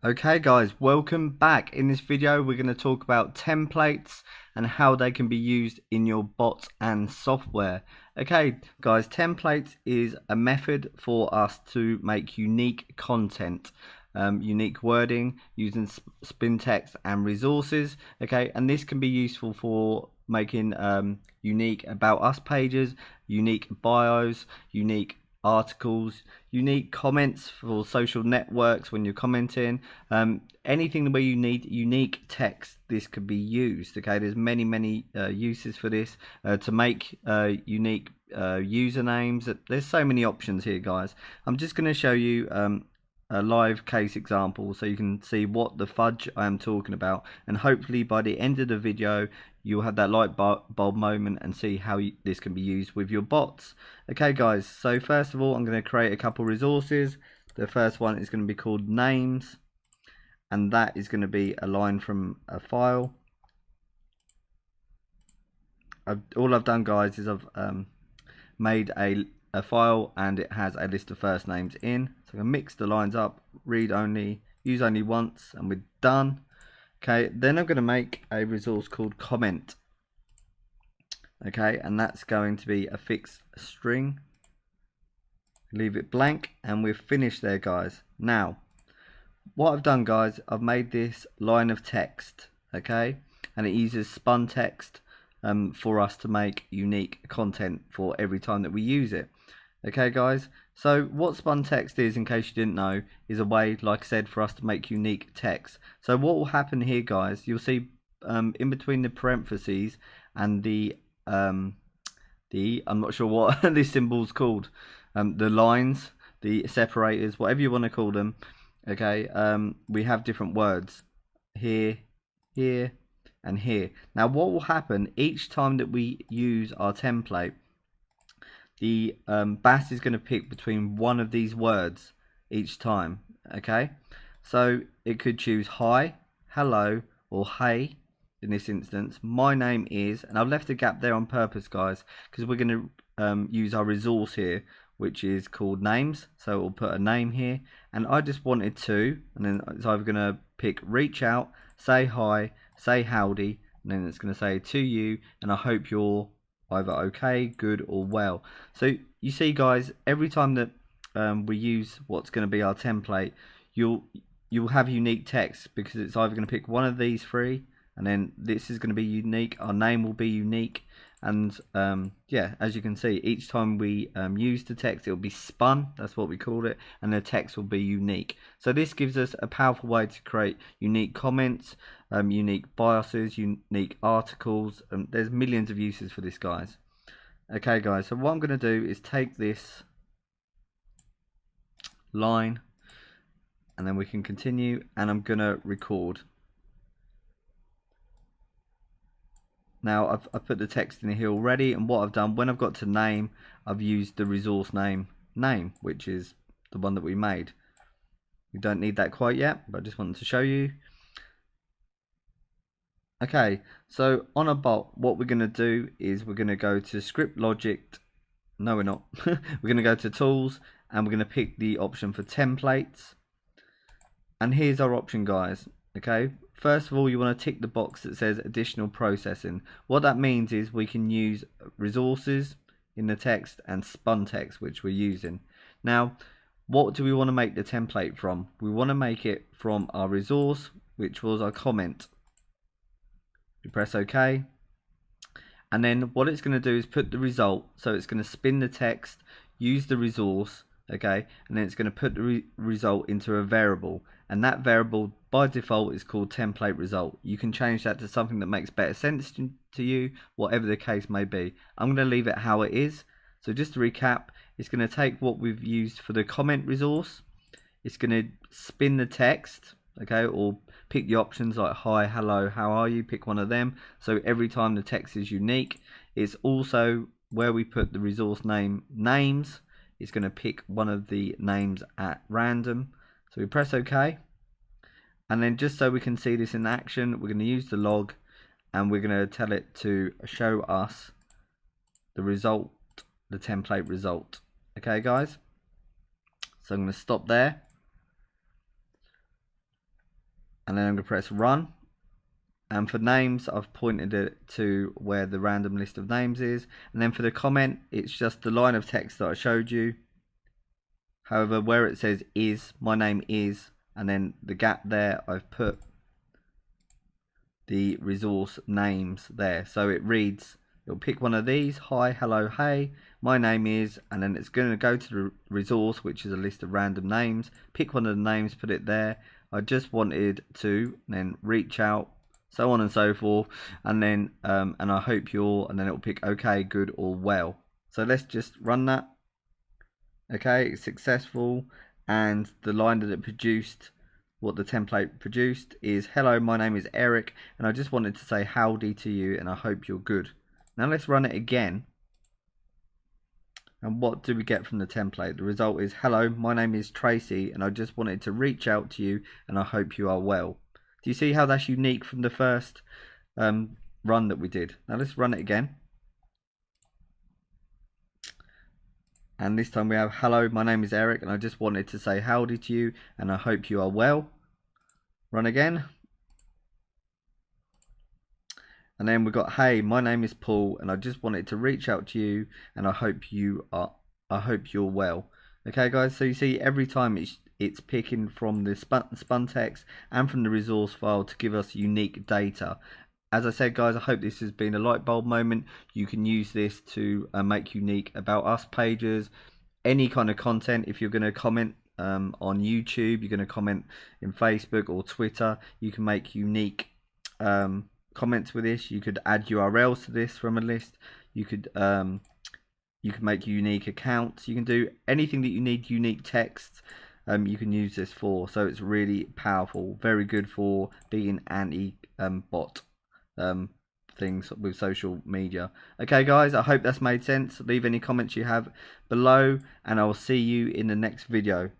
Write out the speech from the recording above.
Okay guys, welcome back. In this video we're going to talk about templates and how they can be used in your bots and software. Okay guys, templates is a method for us to make unique content, unique wording using spin text and resources. Okay, and this can be useful for making unique about us pages, unique bios, unique articles, unique comments for social networks when you're commenting, anything where you need unique text. This could be used. Okay, there's many uses for this, to make unique usernames. There's so many options here guys. I'm just going to show you a live case example so you can see what the fudge I am talking about, and hopefully by the end of the video you'll have that light bulb moment and see how this can be used with your bots. Okay guys, so first of all I'm going to create a couple resources. The first one is going to be called names, and that is going to be a line from a file. All I've done guys is I've made a file and it has a list of first names in. So I'm going to mix the lines up, read only, use only once, and we're done. Okay, then I'm going to make a resource called comment. Okay, and that's going to be a fixed string. Leave it blank and we're finished there guys. Now what I've done guys, I've made this line of text, okay, and it uses spun text for us to make unique content for every time that we use it. Okay guys, so what spun text is, in case you didn't know, is a way, like I said, for us to make unique text. So what will happen here guys, you'll see in between the parentheses and the I'm not sure what this symbol's called, the lines, the separators, whatever you want to call them. Okay, we have different words here, here, and here. Now what will happen each time that we use our template, the BAS is going to pick between one of these words each time. Okay, so it could choose hi, hello, or hey. In this instance, my name is, and I've left a gap there on purpose guys, because we're going to use our resource here, which is called names. So we'll put a name here, and I just wanted to, and then it's either going to pick reach out, say hi, say howdy, and then it's going to say to you, and I hope you're either okay, good, or well. So you see guys, every time that we use what's going to be our template, you'll have unique text, because it's either going to pick one of these three, and then this is going to be unique, our name will be unique, and yeah, as you can see, each time we use the text, it will be spun, that's what we call it, and the text will be unique. So this gives us a powerful way to create unique comments, unique biases, unique articles. There's millions of uses for this guys. Okay guys, so what I'm going to do is take this line, and then we can continue, and I'm going to record. Now I've put the text in here already, and what I've done, when I've got to name, I've used the resource name, which is the one that we made. We don't need that quite yet, but I just wanted to show you. Okay, so on a bot, what we're going to do is we're going to go to script logic. No, we're not. We're going to go to tools, and we're going to pick the option for templates. And here's our option guys. Okay, first of all you want to tick the box that says additional processing. What that means is we can use resources in the text and spun text, which we're using. Now what do we want to make the template from? We want to make it from our resource, which was our comment. You press OK, and then what it's going to do is put the result, so it's going to spin the text, use the resource, okay, and then it's going to put the result into a variable, and that variable by default is called template result. You can change that to something that makes better sense to you, whatever the case may be. I'm going to leave it how it is. So just to recap, it's going to take what we've used for the comment resource, it's going to spin the text, okay, or pick the options like hi, hello, how are you, pick one of them, so every time the text is unique. It's also where we put the resource name names, it's going to pick one of the names at random. So we press OK, and then just so we can see this in action, we're going to use the log, and we're going to tell it to show us the result, the template result. Okay guys, so I'm going to stop there. and then I'm going to press run. And for names, I've pointed it to where the random list of names is. And then for the comment, it's just the line of text that I showed you. However, where it says is, my name is, and then the gap there, I've put the resource names there. So it reads, it'll pick one of these, hi, hello, hey, my name is, and then it's going to go to the resource, which is a list of random names, pick one of the names, put it there. I just wanted to then reach out, so on and so forth, and then and I hope you're, and then it'll pick okay, good, or well. So let's just run that. Okay, it's successful, and the line that it produced, what the template produced, is hello, my name is Eric, and I just wanted to say howdy to you, and I hope you're good. Now let's run it again. And what do we get from the template? The result is hello, my name is Tracy, and I just wanted to reach out to you, and I hope you are well. Do you see how that's unique from the first run that we did? Now let's run it again. And this time we have hello, my name is Eric, and I just wanted to say howdy to you, and I hope you are well. Run again. And then we've got hey, my name is Paul, and I just wanted to reach out to you, and I hope you're well. Okay guys, so you see every time it's picking from the spun text and from the resource file to give us unique data. As I said guys, I hope this has been a light bulb moment. You can use this to make unique about us pages, any kind of content. If you're going to comment on YouTube, you're going to comment in Facebook or Twitter, you can make unique comments with this. You could add URLs to this from a list. You could make unique accounts. You can do anything that you need unique text. You can use this for. So it's really powerful, very good for being anti-bot things with social media. Okay guys, I hope that's made sense. Leave any comments you have below, and I will see you in the next video.